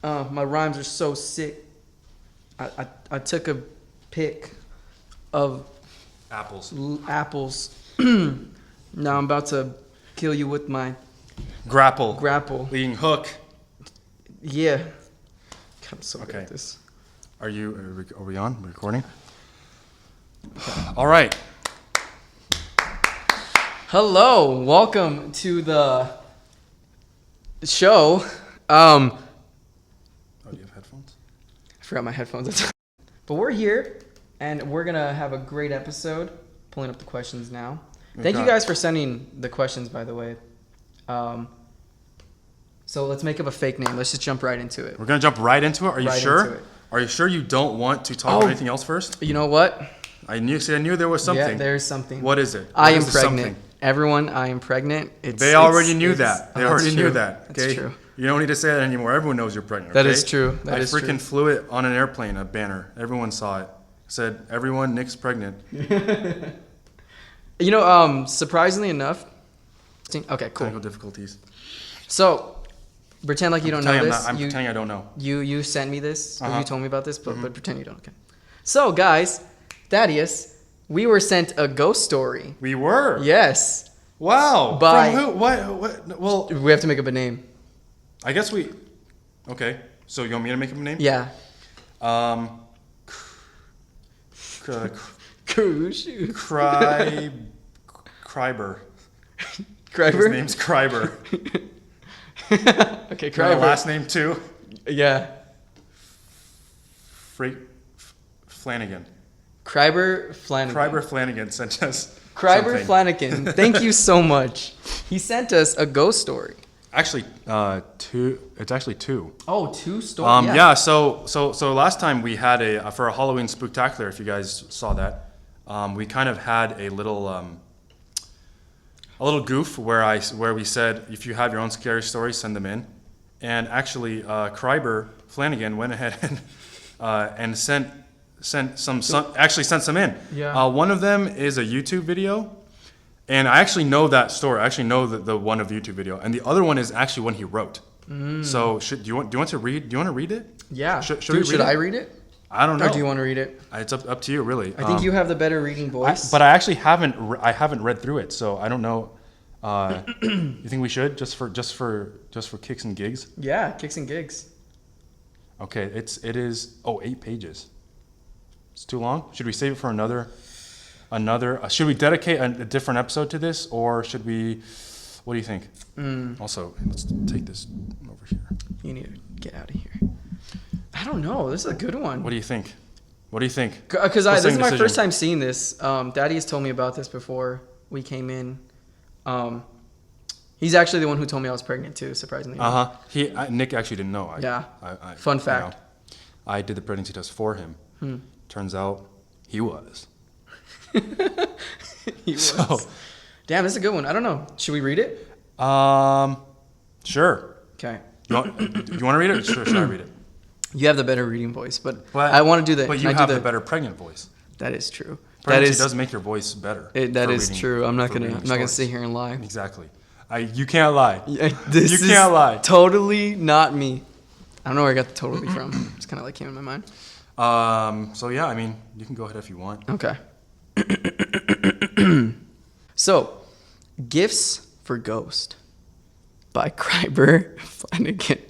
My rhymes are so sick. I took a pic of Apples. apples. Now I'm about to kill you with my Grapple. Leading hook. Yeah. God, I'm so good Okay. at this. Are we on? We're recording? All right. Hello, welcome to the show. Oh, do you have headphones? I forgot my headphones. But we're here, and we're gonna have a great episode. Pulling up the questions now. Thank you guys for sending the questions, by the way. So let's make up a fake name. Let's just jump right into it. We're gonna jump right into it. Are you Right sure? into it. Are you sure you don't want to talk about anything else first? You know what? I knew there was something. Yeah, there's something. What is it? I What am is the pregnant. something? Everyone, I am pregnant. They already knew that. They that's already true. knew that. Okay. That's true. You don't need to say that anymore. Everyone knows you're pregnant. That okay? is true. That is I freaking true. flew it on an airplane, a banner. Everyone saw it. It said, "Everyone, Nick's pregnant." You know, surprisingly enough. Okay, cool. Technical difficulties. So, pretend like you don't know this. I'm pretending I don't know. You sent me this, or you told me about this, but pretend you don't. Okay. So, guys, Thaddeus, we were sent a ghost story. We were. Yes. Wow. By- From who? What? Well, We have to make up a name. I guess we. Okay. So you want me to make up a name? Yeah. Cryber. Kreiber. His name's Kreiber. Okay, My Kreiber. last name too. Yeah. Flanagan. Kreiber Flanagan. Kreiber Flanagan sent us. Kreiber something. Flanagan. Thank you so much. He sent us a ghost story. Actually, two. It's actually two. Oh, two stories. Yeah. So last time we had for a Halloween spooktacular. If you guys saw that, we kind of had a little goof where we said, if you have your own scary stories, send them in. And actually, Kreiber Flanagan went ahead and sent some in. Yeah. One of them is a YouTube video, and I actually know that story. I actually know the one of the YouTube video, and the other one is actually one he wrote. So do you want to read it? Yeah. Should I read it? I don't know. Or do you want to read it? It's up to you, really. I think you have the better reading voice. But I actually haven't read through it, so I don't know. You think we should just for kicks and gigs? Yeah, kicks and gigs. Okay, it is 8 pages. It's too long. Should we save it for another? Should we dedicate a different episode to this, or should we? What do you think? Also, let's take this over here. You need to get out of here. I don't know. This is a good one. What do you think? Because this is my first time seeing this. Daddy has told me about this before we came in. He's actually the one who told me I was pregnant too, surprisingly. Nick actually didn't know. Fun fact. I did the pregnancy test for him. Turns out he was. He was. Damn, this is a good one. I don't know. Should we read it? Sure. Okay. You want to read it? Or should I read it? You have the better reading voice, but I want to do that. But you have the better pregnant voice. That is true. Pregnancy does make your voice better. That is true. I'm not gonna sit here and lie. Exactly. You can't lie. This you can't lie. Totally not me. I don't know where I got the totally from. It's kind of like came in my mind. So yeah, I mean, you can go ahead if you want. Okay. So, Gifts for Ghost by Kreiber Flanagan.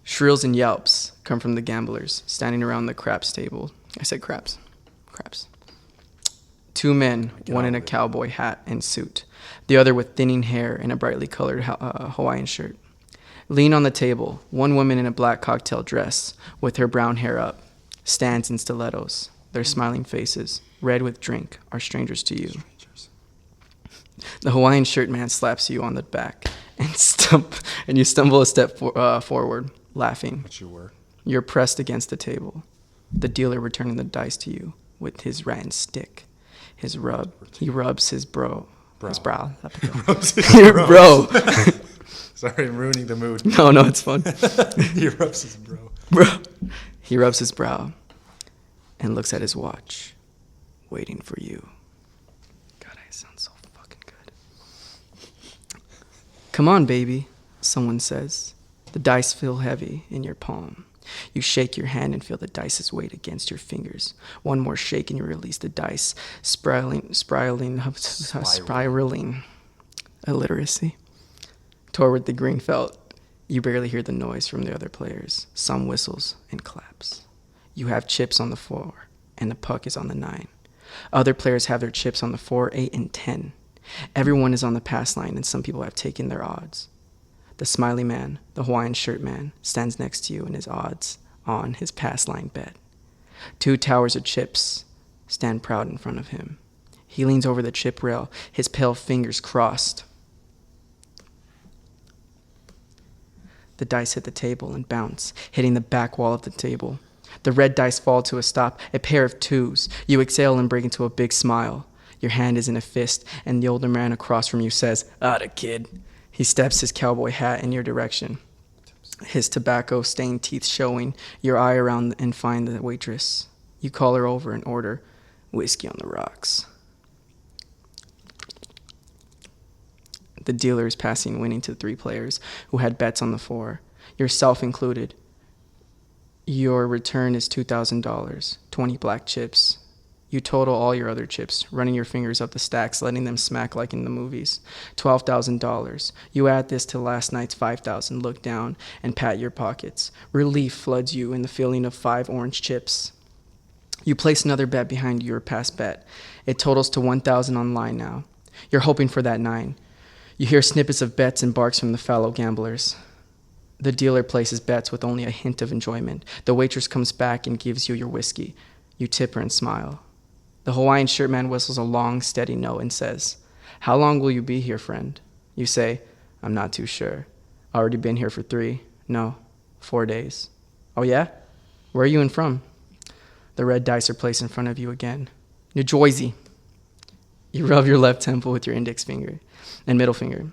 Shrills and yelps come from the gamblers standing around the craps table. I said craps. Craps. Two men, one in a cowboy hat and suit, the other with thinning hair and a brightly colored Hawaiian shirt. Lean on the table, one woman in a black cocktail dress with her brown hair up, stands in stilettos. Their smiling faces, red with drink, are strangers to you. The Hawaiian shirt man slaps you on the back and you stumble a step forward, laughing. But you were. You're pressed against the table. The dealer returning the dice to you with his rattan stick. He rubs his brow. His brow. Bro. Sorry, I'm ruining the mood. No, it's fun. He rubs his brow. He rubs his brow and looks at his watch, waiting for you. God, I sound so fucking good. Come on, baby, someone says. The dice feel heavy in your palm. You shake your hand and feel the dice's weight against your fingers. One more shake and you release the dice, spiraling. Illiteracy. Toward the green felt. You barely hear the noise from the other players. Some whistles and claps. You have chips on the 4, and the puck is on the 9. Other players have their chips on the 4, 8, and 10. Everyone is on the pass line, and some people have taken their odds. The smiley man, the Hawaiian shirt man, stands next to you in his odds on his pass line bet. 2 towers of chips stand proud in front of him. He leans over the chip rail, his pale fingers crossed. The dice hit the table and bounce, hitting the back wall of the table. The red dice fall to a stop, a pair of 2s. You exhale and break into a big smile. Your hand is in a fist, and the older man across from you says, "Atta, kid." He steps his cowboy hat in your direction, his tobacco-stained teeth showing. Your eye around and find the waitress. You call her over and order whiskey on the rocks. The dealer is passing winning to 3 players who had bets on the 4, yourself included. Your return is $2,000, 20 black chips. You total all your other chips, running your fingers up the stacks, letting them smack like in the movies. $12,000. You add this to last night's $5,000, look down, and pat your pockets. Relief floods you in the feeling of 5 orange chips. You place another bet behind your past bet. It totals to $1,000 online now. You're hoping for that 9. You hear snippets of bets and barks from the fallow gamblers. The dealer places bets with only a hint of enjoyment. The waitress comes back and gives you your whiskey. You tip her and smile. The Hawaiian shirt man whistles a long, steady note and says, "How long will you be here, friend?" You say, "I'm not too sure. Already been here for 3, no, 4 days. Oh yeah? Where are you in from?" The red dice are placed in front of you again. New Jersey. You rub your left temple with your index finger and middle finger.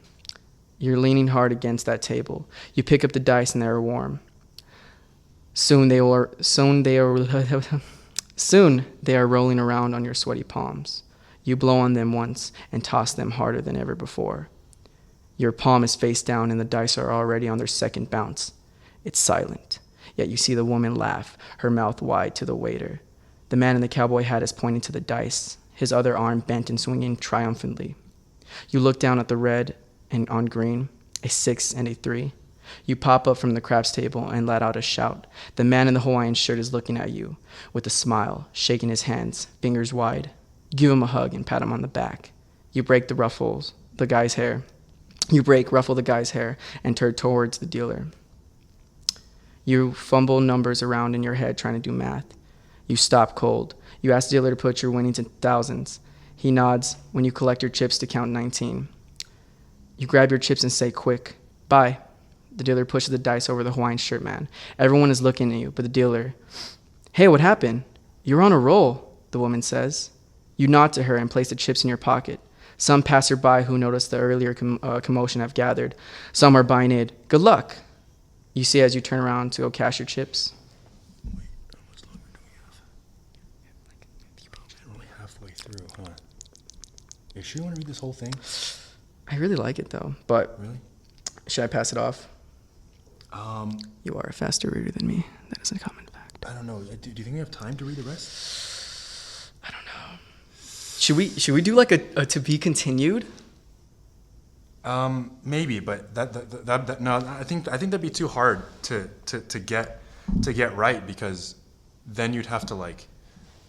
You're leaning hard against that table. You pick up the dice and they are warm. Soon they are rolling around on your sweaty palms. You blow on them once and toss them harder than ever before. Your palm is face down and the dice are already on their second bounce. It's silent, yet you see the woman laugh, her mouth wide to the waiter. The man in the cowboy hat is pointing to the dice, his other arm bent and swinging triumphantly. You look down at the red and on green, a 6 and a 3. You pop up from the craps table and let out a shout. The man in the Hawaiian shirt is looking at you with a smile, shaking his hands, fingers wide. You give him a hug and pat him on the back. You ruffle the guy's hair and turn towards the dealer. You fumble numbers around in your head trying to do math. You stop cold. You ask the dealer to put your winnings in thousands. He nods when you collect your chips to count 19. You grab your chips and say, "Quick, bye." The dealer pushes the dice over the Hawaiian shirt man. Everyone is looking at you, but the dealer, "Hey, what happened? You're on a roll," the woman says. You nod to her and place the chips in your pocket. Some passerby who noticed the earlier commotion have gathered. Some are buying it. "Good luck," you see as you turn around to go cash your chips. Wait, how much longer do we have? Generally halfway through, huh? You sure you want to read this whole thing? I really like it, though, but Really? should I pass it off? You are a faster reader than me. That is a common fact. I don't know. Do you think we have time to read the rest? I don't know. Should we do like a to be continued? Maybe, but that no. I think that'd be too hard to get right, because then you'd have to like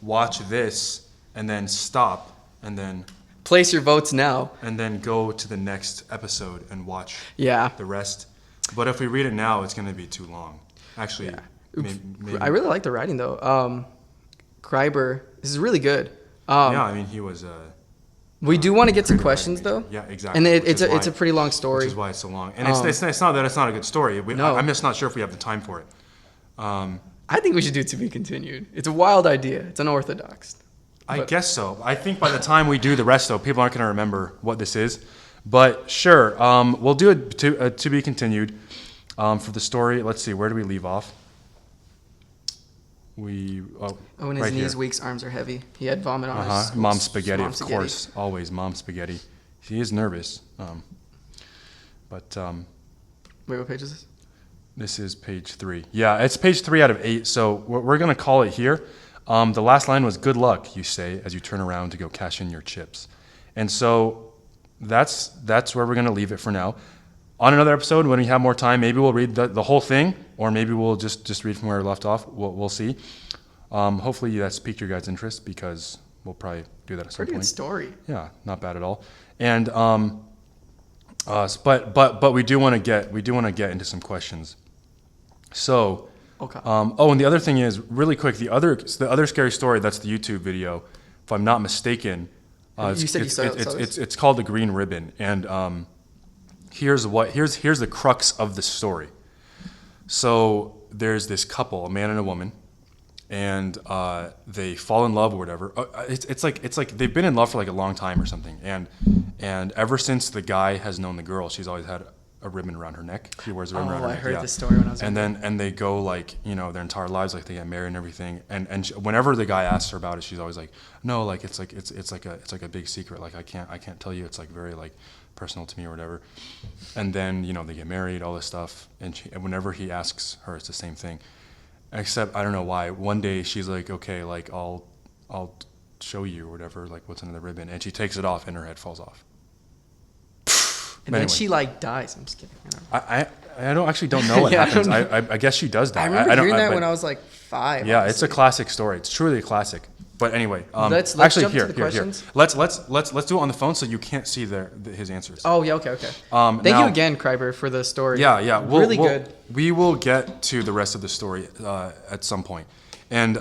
watch this and then stop and then Place your votes now. and then go to the next episode and watch Yeah. the rest. But if we read it now, it's going to be too long. Actually, Yeah. maybe. I really like the writing though. Kreiber, this is really good. Yeah, I mean, he was. We do want to get to creative questions writing though. major. Yeah, exactly. And which it's is a why- pretty long story. Which is why it's so long. And it's not that it's not a good story. No. I'm just not sure if we have the time for it. I think we should do to be continued. It's a wild idea. It's unorthodox. I But- guess so. I think by the time we do the rest, though, people aren't going to remember what this is. But sure, we'll do it to be continued. For the story, let's see, where do we leave off? When his right knees here. weak, arms are heavy. He had vomit on his Mom spaghetti, mom of course. Always mom spaghetti. He is nervous. Wait, what page is this? This is page 3. Yeah, it's page 3 out of 8. So we're going to call it here. The last line was, "Good luck," you say, as you turn around to go cash in your chips. And so that's where we're going to leave it for now. On another episode, when we have more time, maybe we'll read the whole thing, or maybe we'll just read from where we left off. We'll see. Hopefully that's piqued your guys' interest, because we'll probably do that at some Pretty point. good story. Yeah, not bad at all. And but we do want to get into some questions. So, Okay. and the other thing is, really quick, the other scary story, that's the YouTube video, if I'm not mistaken. You said you saw this? It's called The Green Ribbon, and here's the crux of the story. So there's this couple, a man and a woman, and they fall in love or whatever. It's like they've been in love for like a long time or something, and ever since the guy has known the girl, she's always had a ribbon around her neck. She wears a ribbon around her neck. I heard this story when I was and younger. then and they go like, their entire lives, like they get married and everything. And whenever the guy asks her about it, she's always like, no, like it's like a big secret. Like I can't tell you. It's like very like personal to me or whatever. And then they get married, all this stuff. And whenever he asks her, it's the same thing. Except I don't know why. One day she's like, okay, like I'll show you or whatever, like what's under the ribbon. And she takes it off and her head falls off. And then she like dies. I'm just kidding. I don't know what happens. I guess she does die. I remember hearing that when I was like 5. Yeah, it's a classic story. It's truly a classic. But anyway, let's actually jump to the here. questions. Let's do it on the phone so you can't see his answers. Oh yeah, okay. Thank you again, Kryber, for the story. Yeah. Really good. We will get to the rest of the story at some point. And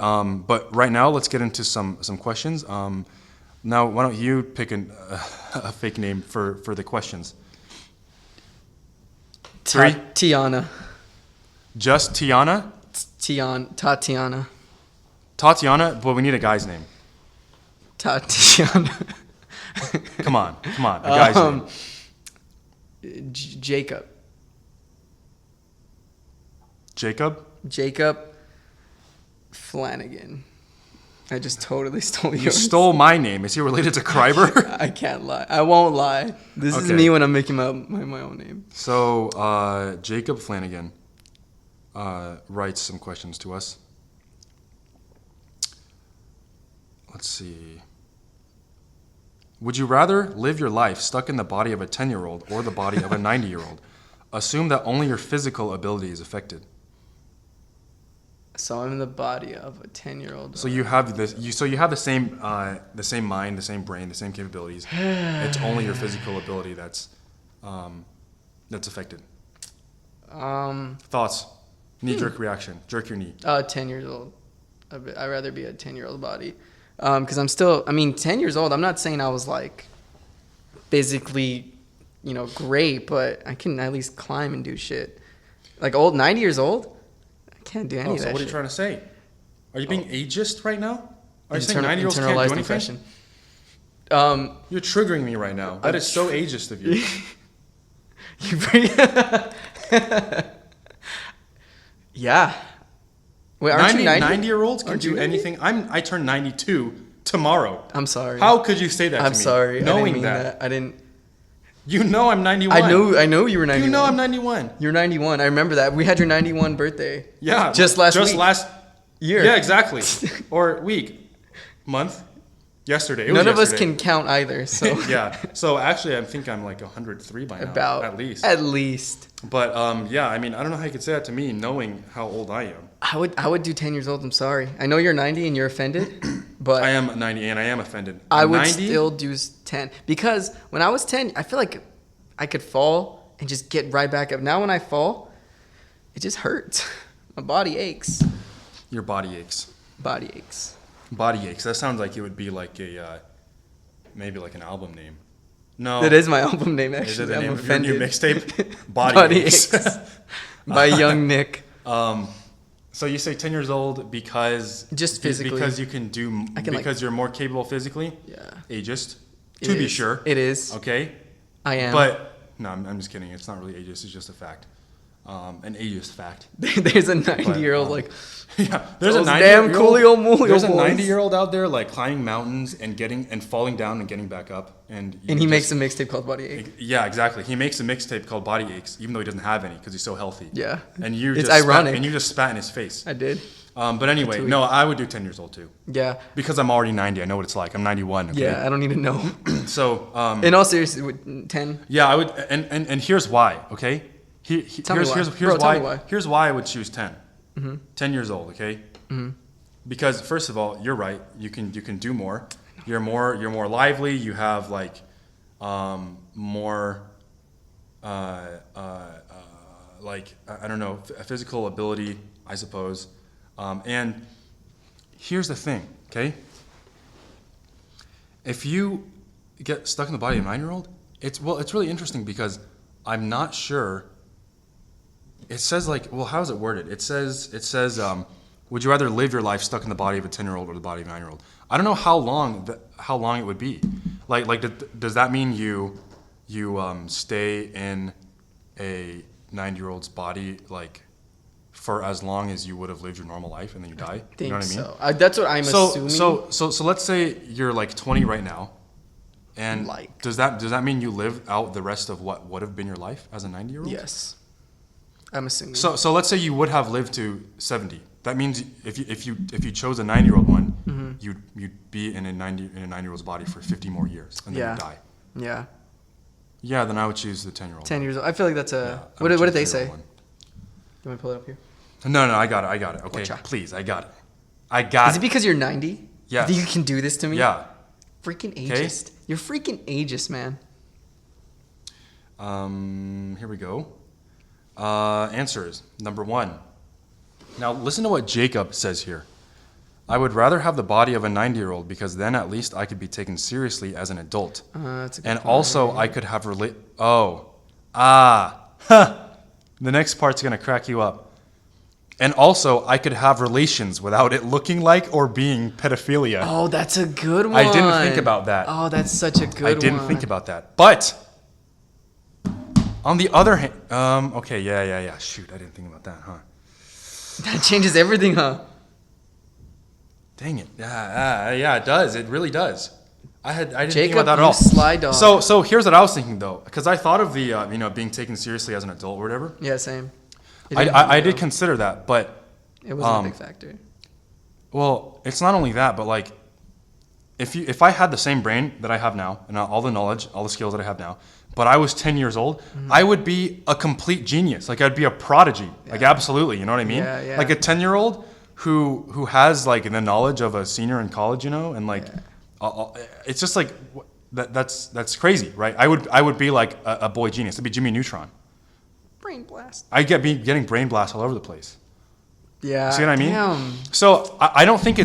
but right now, let's get into some questions. Now, why don't you pick a fake name for the questions? 3. Tiana. Just Tiana? Tatiana. Tatiana, but we need a guy's name. Tatiana. Come on, a guy's name. Jacob. Jacob Flanagan. I just totally stole You yours. stole my name. Is he related to Kryber? I can't lie. I won't lie. This is me when I'm making my own name. So, Jacob Flanagan writes some questions to us. Let's see. Would you rather live your life stuck in the body of a 10-year-old or the body of a 90-year-old? Assume that only your physical ability is affected. So I'm in the body of a 10-year-old. So you have this. You have the same mind, the same brain, the same capabilities. It's only your physical ability that's affected. Thoughts? Knee-jerk reaction. Jerk your knee. 10 years old. I'd rather be a 10-year-old body. Because I'm still, 10 years old. I'm not saying I was like physically, great, but I can at least climb and do shit. Like 90 years old? I can't do any of that. So what are you shit. trying to say? Are you being ageist right now? Are you saying 90-year-olds can't internalized do depression. anything? You're triggering me right now. That is so ageist of you. You bring Yeah. Wait, aren't you 90? 90-year-olds can Aren't you do 90? anything. I turn 92 tomorrow. I'm sorry. How could you say that to me? I'm sorry. Knowing I didn't mean that. I didn't. I'm 91. I know you were 91. You know I'm 91. You're 91. I remember that. We had your 91 birthday. Yeah. Just last year. Yeah, exactly. Or week. Month. Yesterday. None of us can count either. So yeah. So actually, I think I'm like 103 by now. At least. But I don't know how you could say that to me, knowing how old I am. I would do 10 years old. I'm sorry. I know you're 90 and you're offended, but I am 90 and I am offended. I would 90? still do 10 because when I was 10, I feel like I could fall and just get right back up. Now when I fall, it just hurts. My body aches. Your body aches. Body aches. Body aches. That sounds like it would be like maybe like an album name. No. That is my album name, actually. Is it the I'm name offended. of your new mixtape? Body Aches. By Young Nick. So you say 10 years old because... Just physically. Because you can do... Because you're more capable physically? Yeah. Ageist? To be sure. It is. Okay? I am. But... No, I'm just kidding. It's not really ageist. It's just a fact. an ageist fact. There's a 90-year-old like, Yeah, there's those a 90 damn year old. Coolio Moolio There's a boys. 90-year-old out there like climbing mountains and falling down and getting back up. And he makes a mixtape called Body Ache. Yeah, exactly. He makes a mixtape called Body Aches, even though he doesn't have any because he's so healthy. Yeah. And you It's just ironic. and you just spat in his face. I did. But anyway, no, I would do 10 years old too. Yeah. Because I'm already 90. I know what it's like. I'm 91. Okay? Yeah, I don't need to know. So. In all seriousness, 10. Yeah, I would, and here's why. Okay. Tell me why. Bro, tell me why. Here's why I would choose 10. Mm-hmm. 10 years old. Okay. Mm-hmm. Because first of all, you're right. You can do more. You're more lively. You have like more like I don't know, a physical ability, I suppose. And here's the thing, okay? If you get stuck in the body of a 9-year-old, it's really interesting because I'm not sure. It says like, well, how is it worded? It says, would you rather live your life stuck in the body of a 10-year-old or the body of a 9-year-old? I don't know how long it would be. Does that mean you stay in a 9-year-old's body like for as long as you would have lived your normal life and then you die? You know what I mean? So. That's what I'm assuming. So let's say you're like 20 right now, and Like. does that mean you live out the rest of what would have been your life as a 90-year-old? Yes. I'm assuming. So let's say you would have lived to 70. That means if you chose a 90-year-old one, mm-hmm. you'd be in a 9-year-old's body for 50 more years and then you die. Yeah. Yeah, then I would choose the 10-year-old. 10 years old. I feel like that's a. Yeah, what did they say? One. You want to pull it up here? No, I got it. Okay, Watcha. please, I got it. Is it because you're 90? Yeah. You think you can do this to me? Yeah. Freaking ageist. You're freaking ageist, man. Here we go. Answers. Number 1. Now listen to what Jacob says here. I would rather have the body of a 90-year-old because then at least I could be taken seriously as an adult. That's a good And point. also I could have The next part's going to crack you up. And also I could have relations without it looking like or being pedophilia. Oh, that's a good one. I didn't think about that. Oh, that's such a good one. I didn't think about that. But on the other hand, okay, yeah. Shoot, I didn't think about that, huh? That changes everything, huh? Dang it. Yeah, it does. It really does. I didn't think Jacob, about that at you all. sly dog. So here's what I was thinking though, because I thought of the being taken seriously as an adult or whatever. Yeah, same. I did consider that, but it wasn't a big factor. well, it's not only that, but like if I had the same brain that I have now and all the knowledge, all the skills that I have now, but I was 10 years old, I would be a complete genius. Like I'd be a prodigy. Yeah. Like absolutely, you know what I mean? Yeah. Like a 10-year-old who has like the knowledge of a senior in college, and like it's just like that's crazy, right? I would be like a boy genius. It'd be Jimmy Neutron. Brain blast. I'd getting brain blasts all over the place. Yeah. See what I mean? Damn. So I don't think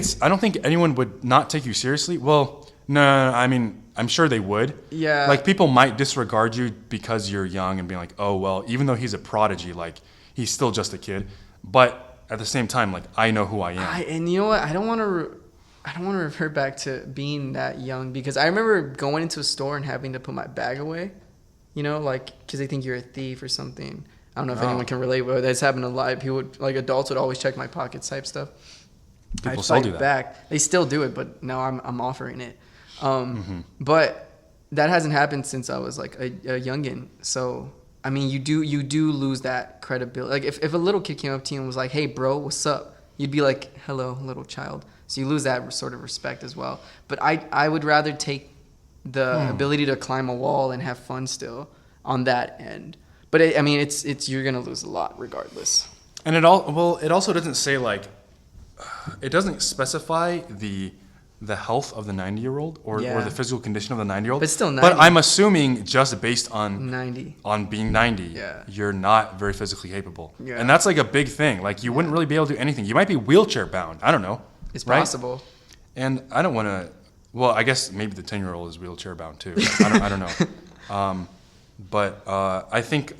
anyone would not take you seriously. Well, no. I mean, I'm sure they would. Yeah. Like people might disregard you because you're young and being like, oh well, even though he's a prodigy, like he's still just a kid. But at the same time, like I know who I am. And you know what? I don't want to revert back to being that young because I remember going into a store and having to put my bag away. Like because they think you're a thief or something. I don't know if anyone can relate, but that's happened a lot. People adults would always check my pockets type stuff. People still do that. Back. They still do it, but now I'm offering it. But that hasn't happened since I was like a youngin'. So I mean, you do lose that credibility. Like if a little kid came up to you and was like, "Hey, bro, what's up?" You'd be like, "Hello, little child." So you lose that sort of respect as well. But I would rather take the ability to climb a wall and have fun still on that end. But it's you're gonna lose a lot regardless. And it also doesn't say like, it doesn't specify the health of the 90-year-old or the physical condition of the 90-year-old. But still 90. But I'm assuming just based on 90 on being 90, you're not very physically capable. Yeah. And that's like a big thing. Like you wouldn't really be able to do anything. You might be wheelchair bound. I don't know. It's possible. And I don't want to. Well, I guess maybe the 10-year-old is wheelchair bound too. I don't know. But I think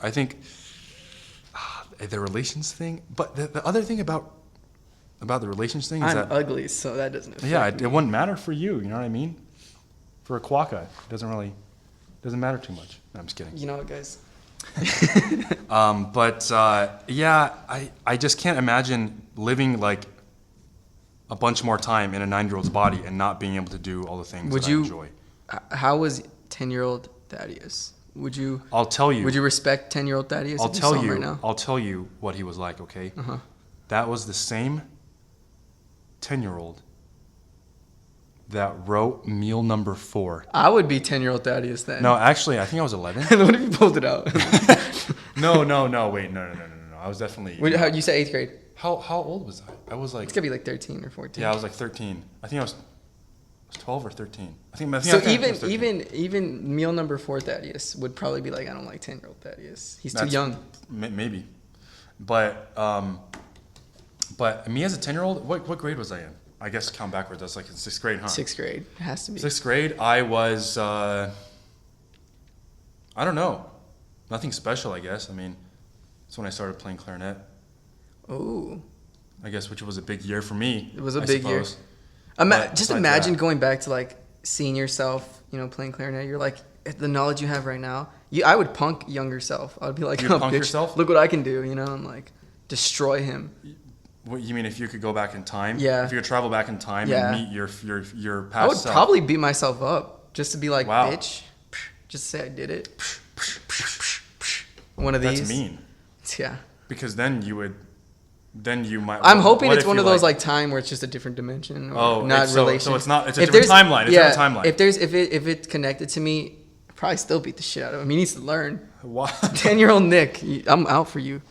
the relations thing. But the other thing about the relations thing is I'm that ugly, so that doesn't affect me. It wouldn't matter for you. You know what I mean? For a quokka, it doesn't matter too much. No, I'm just kidding. You know what, guys? Yeah, I just can't imagine living like a bunch more time in a 9-year-old's body and not being able to do all the things Would that you? I enjoy. How was 10-year-old Thaddeus? Would you? I'll tell you. Would you respect 10-year-old Thaddeus? I'll if you tell saw him you. right now? I'll tell you what he was like. Okay. Uh huh. That was the same 10-year-old that wrote meal number 4. I would be 10-year-old Thaddeus then. No, actually, I think I was 11. What if you pulled it out? No. Wait, no. I was definitely. How you say 8th grade? How old was I? I was like. It's gonna be like 13 or 14. Yeah, I was like 13. I think I was 12 or 13. I think. So I think I was 13. even meal number 4 Thaddeus would probably be like, I don't like 10-year-old Thaddeus. He's too That's- young. Maybe, but me as a 10-year-old, what grade was I in? I guess count backwards. That's like in 6th grade, huh? 6th grade. It has to be. 6th grade, I was. I don't know. Nothing special, I guess. I mean, that's when I started playing clarinet. Oh. I guess, which was a big year for me. It was a I big year. suppose. Just besides imagine that- going back to like seeing yourself, playing clarinet. You're like, the knowledge you have right now. I would punk younger self. I'd be like, You'd oh, punk bitch, yourself? look what I can do, and like destroy him. What you mean if you could go back in time? Yeah. If you could travel back in time Yeah. and meet your past I would self. probably beat myself up just to be like, Wow. bitch, just say I did it. One of these. That's mean. Yeah. Because then you might. I'm hoping what it's if one you of those like time where it's just a different dimension. Or not so relation. it's not. It's a If different there's- timeline. It's yeah, a different timeline. if it's connected to me, I'd probably still beat the shit out of him. He needs to learn. Why? 10-year-old Nick, I'm out for you.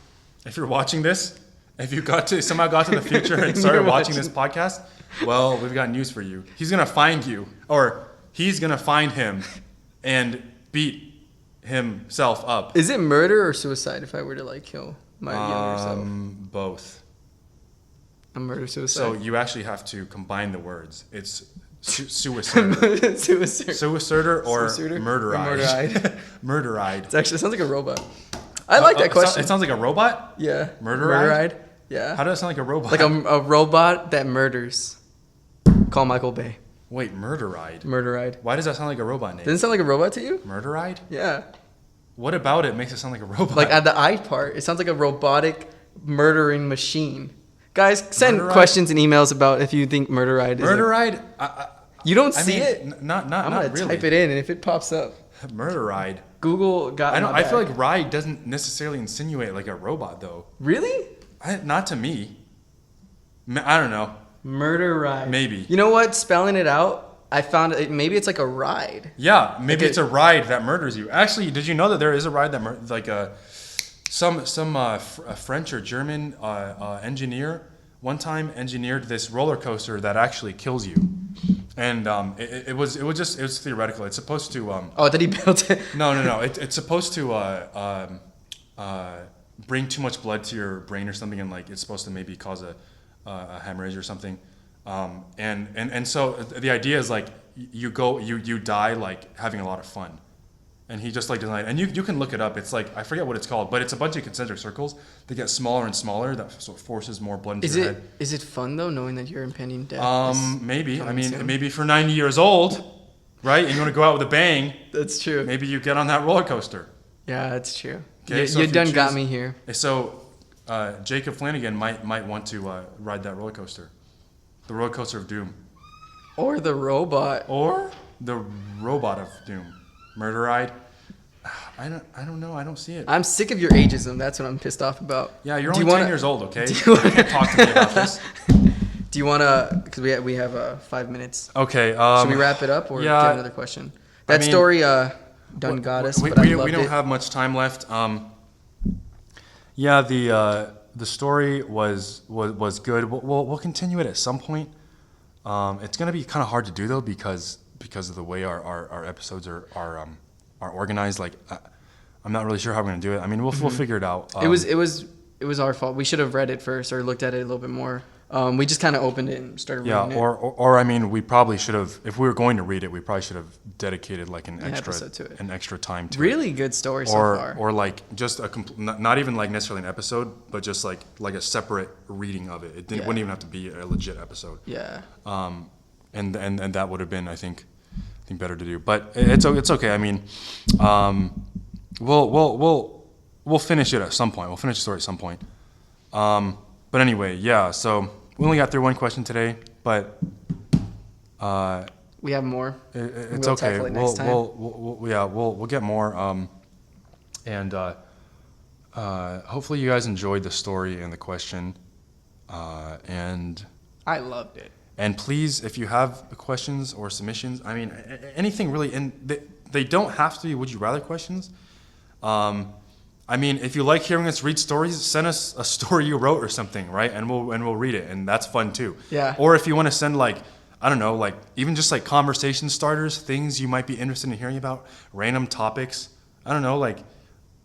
If you're watching this, if you somehow got to the future and started You're watching this podcast, well, we've got news for you. He's gonna find you, or he's gonna find him, and beat himself up. Is it murder or suicide if I were to like kill my younger self? Both. A murder suicide. So you actually have to combine the words. It's suicide. Suicide. Suicider or Suicider? murderide. Or Murderide. It actually sounds like a robot. I like that question. It sounds like a robot? Yeah. Murderide? Yeah. How does it sound like a robot? Like a robot that murders. Call Michael Bay. Wait, Murderide? Murderide. Why does that sound like a robot name? Doesn't it sound like a robot to you? Murderide? Yeah. What about it makes it sound like a robot? Like at the I part, it sounds like a robotic murdering machine. Guys, send Murderide? questions and emails about if you think Murderide is. Murderide? You don't I see mean, it? Not I'm gonna really. type it in, and if it pops up, Murderide. Google got. I don't. my I feel back. like ride doesn't necessarily insinuate like a robot though. Really? Not to me. I don't know. Murderide. Maybe. You know what? Spelling it out, I found it. Maybe it's like a ride. Yeah, maybe Like it's a ride that murders you. Actually, did you know that there is a ride that a French or German engineer one time engineered this roller coaster that actually kills you, and it was theoretical. It's supposed to Oh, did he build it? no. It's supposed to bring too much blood to your brain or something, and like it's supposed to maybe cause a hemorrhage or something. And so the idea is like you die like having a lot of fun. And he just like designed, and you can look it up. It's like, I forget what it's called, but it's a bunch of concentric circles that get smaller and smaller. That sort of forces more blood into your head. Is it fun though, knowing that your impending death? is Maybe. I coming mean, soon? maybe if you're 90 years old, right, and you want to go out with a bang, That's true. maybe you get on that roller coaster. Yeah, that's true. Okay, you so if you done got choose- me here. So Jacob Flanagan might want to ride that roller coaster, the roller coaster of doom, Or the robot. or the robot of doom, Murderide. I don't know. I don't see it. I'm sick of your ageism. That's what I'm pissed off about. Yeah, you're Do only you 10 wanna- years old, okay? do You you wanna- can't talk to me about this. Do you want to? Because we have 5 minutes. Okay. Should we wrap it up or yeah, get another question? That mean, story done got us, We but I don't loved it. have much time left. Yeah, the story was good. We'll continue it at some point. It's gonna be kind of hard to do though because of the way our episodes are organized. Like I'm not really sure how we're gonna do it. I mean, we'll figure it out. It was our fault. We should have read it first or looked at it a little bit more. We just kind of opened it and started Yeah, reading it. or I mean, we probably should have. If we were going to read it, we probably should have dedicated like an episode to it. extra time to it. Really good story so far. Or like just not even like necessarily an episode, but just like a separate reading of it. It Yeah. wouldn't even have to be a legit episode. Yeah. And that would have been I think better to do. But it's okay. I mean, we'll we'll finish it at some point. We'll finish the story at some point. But anyway, yeah. So we only got through one question today, but We have more. it's We'll okay. tackle it next time. We'll get more. And hopefully you guys enjoyed the story and the question. And I loved it. And please, if you have questions or submissions, I mean, anything really, and they don't have to be would you rather questions. I mean, if you like hearing us read stories, send us a story you wrote or something, right? And we'll read it, and that's fun too. Yeah. Or if you want to send like, I don't know, like even just like conversation starters, things you might be interested in hearing about, random topics. I don't know, like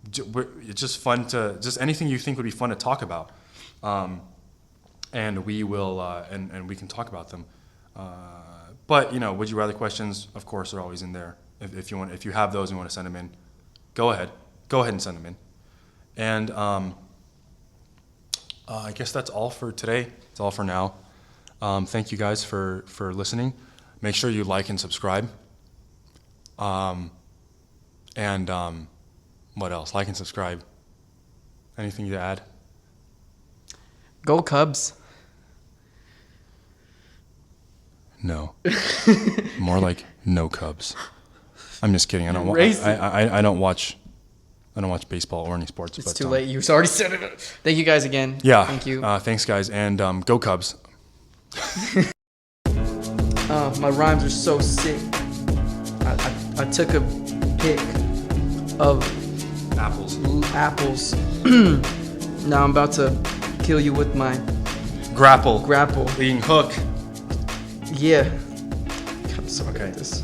it's just fun to just anything you think would be fun to talk about. And we will, and we can talk about them. But would you rather questions, of course, are always in there. If you have those and you want to send them in, go ahead and send them in. And I guess that's all for today. It's all for now. Thank you guys for listening. Make sure you like and subscribe. And what else? Like and subscribe. Anything to add? Go Cubs. No. More like no Cubs. I'm just kidding. I don't watch baseball or any sports. It's too late. You already said it. Thank you guys again. Yeah. Thank you. Thanks guys, and go Cubs. My rhymes are so sick. I took a pic of apples. Now I'm about to kill you with my grapple. grapple. Leading hook. Yeah. I'm sorry Okay. about this.